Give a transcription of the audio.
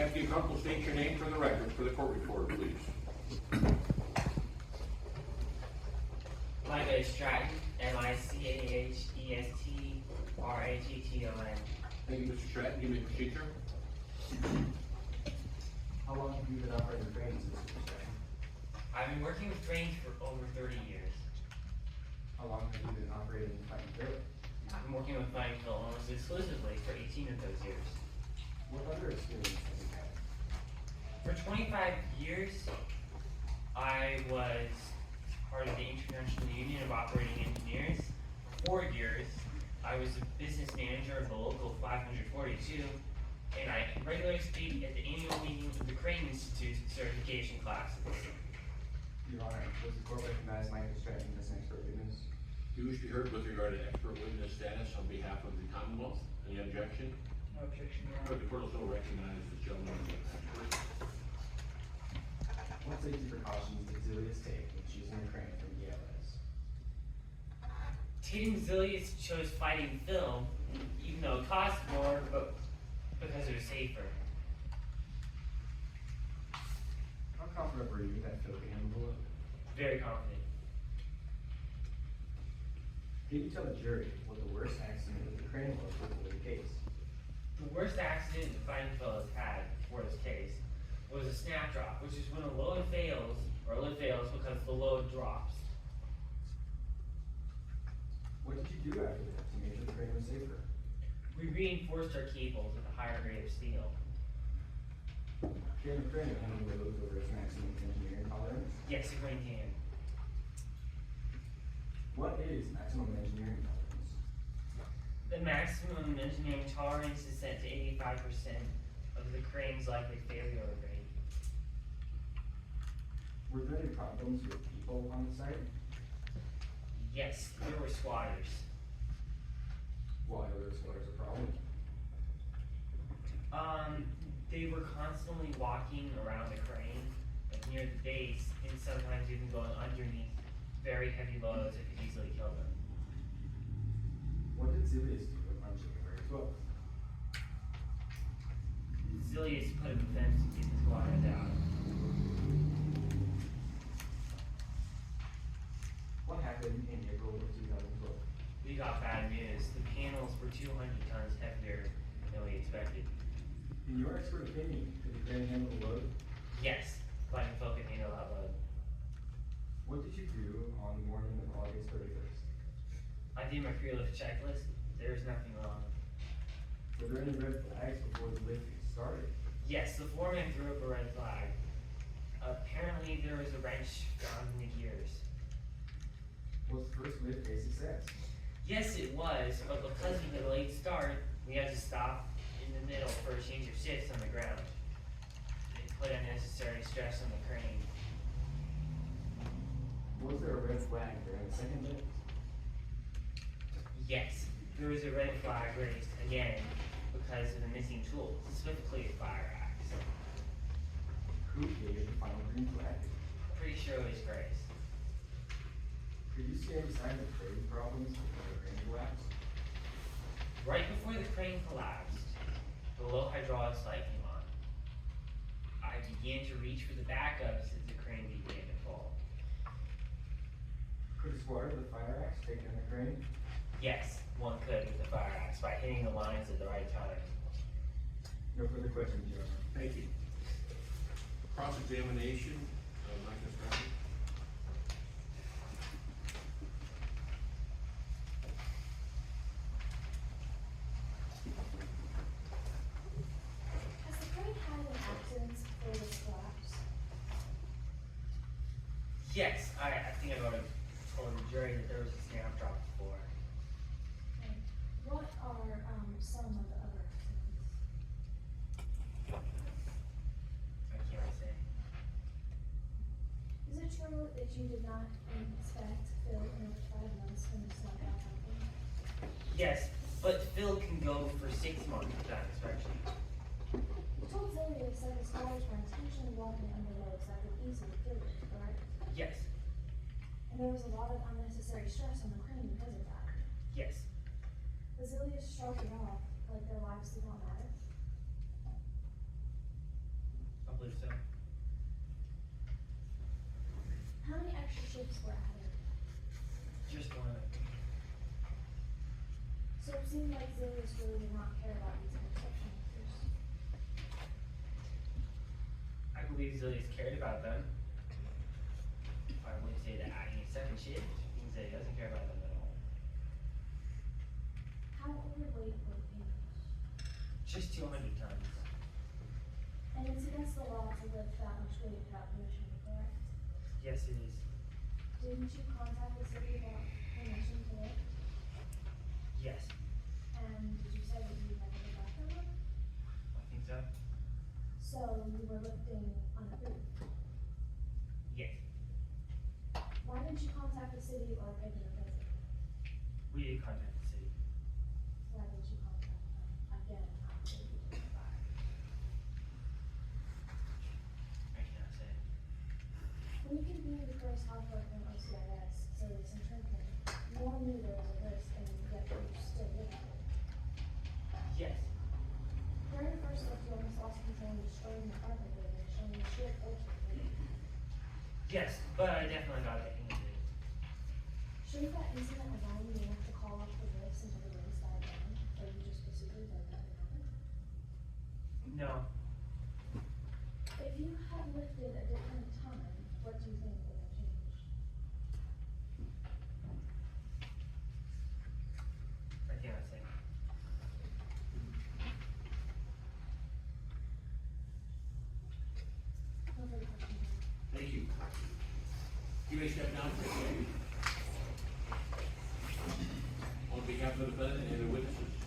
ask you to come to state your name for the record, for the court reporter, please. Micah Stratton, Michahestraton. Thank you, Mr. Stratton. You may proceed, sir. How long have you been operating cranes, Mr. Stratton? I've been working with cranes for over 30 years. How long have you been operating Fighting Phil? I've been working with Fighting Phil almost exclusively for 18 of those years. What other experience have you had? For 25 years, I was part of the International Union of Operating Engineers. For 4 years, I was a business manager of the local 542, and I regularly speak at the annual meeting of the Crane Institute certification classes. Your Honor, does the court recognize Micah Stratton as an expert witness? You wish to be heard with regard to expert witness status on behalf of the Commonwealth. Any objection? No objection, Your The court also recognizes this gentleman as an expert. What safety precautions did Zilius take when choosing a crane from ELS? Tatum Zilius chose Fighting Phil, even though it cost more, but because it was safer. How confident were you that Phil could handle the load? Very confident. Can you tell the jury what the worst accident with the crane was before the case? The worst accident that Fighting Phil has had before this case was a snap drop, which is when a load fails, or a lift fails because the load drops. What did you do after that to make sure the crane was safer? We reinforced our cables with a higher grade of steel. Can the crane handle loads over its maximum engineering tolerance? Yes, the crane can. What is maximum engineering tolerance? The maximum engineering tolerance is set to 85% of the crane's likely failure rate. Were there any problems with people on the site? Yes, there were squatters. Why were the squatters a problem? They were constantly walking around the crane, like near the base, and sometimes even going underneath very heavy loads that could easily kill them. What did Zilius do on January 12th? Zilius put up a fence to keep the squatters out. What happened in April of 2012? We got bad news. The panels were 200 tons heavier than we expected. In your expert opinion, could the crane handle the load? Yes, Fighting Phil could handle that load. What did you do on the morning of August 31st? I did my pre-lift checklist. There was nothing wrong. Were there any red flags before the lift started? Yes, the foreman threw up a red flag. Apparently there was a wrench found in the gears. Was the first lift a success? Yes, it was, but because of the late start, we had to stop in the middle for a change of shifts on the ground. It put unnecessary stress on the crane. Was there a red flag during the second lift? Yes, there was a red flag raised again because of the missing tools, specifically a fire axe. Who gave the final green flag? Pretty sure it was Grace. Could you see any sign of crane problems before the crane collapsed? Right before the crane collapsed, the low hydraulic slide came on. I began to reach for the backups as the crane began to fall. Could a squatter with a fire axe take down the crane? Yes, one could with the fire axe by hitting the lines at the right time. No further questions, Your Honor. Thank you. Cross-examination, Micah Stratton. Has the crane had an accident before this collapse? Yes, I think I've already told the jury that there was a snap drop before. And what are some of the other accidents? I can't say. Is it true that you did not inspect Phil in over 5 months when the snap out happened? Yes, but Phil can go for 6 months without inspection. You told Zilius that his cars were intentionally walking under loads that could easily kill him, correct? Yes, And there was a lot of unnecessary stress on the crane because of that. yes. But Zilius shrugged it off, like their lives did not matter. believe so. How many extra shifts were added? Just one, I think. So it seemed like Zilius really did not care about these construction workers. I believe Zilius cared about them. I wouldn't say that adding a second shift means that he doesn't care about them at all. How overweight were the painters? Just 200 tons. And it's against the law to lift that much weight without permission, correct? Yes, it is. Didn't you contact the city about permission to lift? Yes, And did you say that you never got that one? I think so. So you were lifting unapproved. Yes. Why didn't you contact the city or pay them a visit? We did contact the city. Why didn't you contact them again after you did that? I cannot say. When you convened the first outbreak from OCIS, Zilius and Trinket, you all knew there was a risk and yet you still did it. Yes. During the first lift, you almost lost control and destroyed the apartment building, showing the sheer force of the wind. Yes, but I definitely got the hang of it. Shouldn't that incident alone be enough to call off the lifts until the winds died down, or you just proceeded like nothing happened? No. If you had lifted a different time, what do you think would have changed? I cannot say. No further questions. Thank you. You may step down for a second. On behalf of the defendant and the witnesses.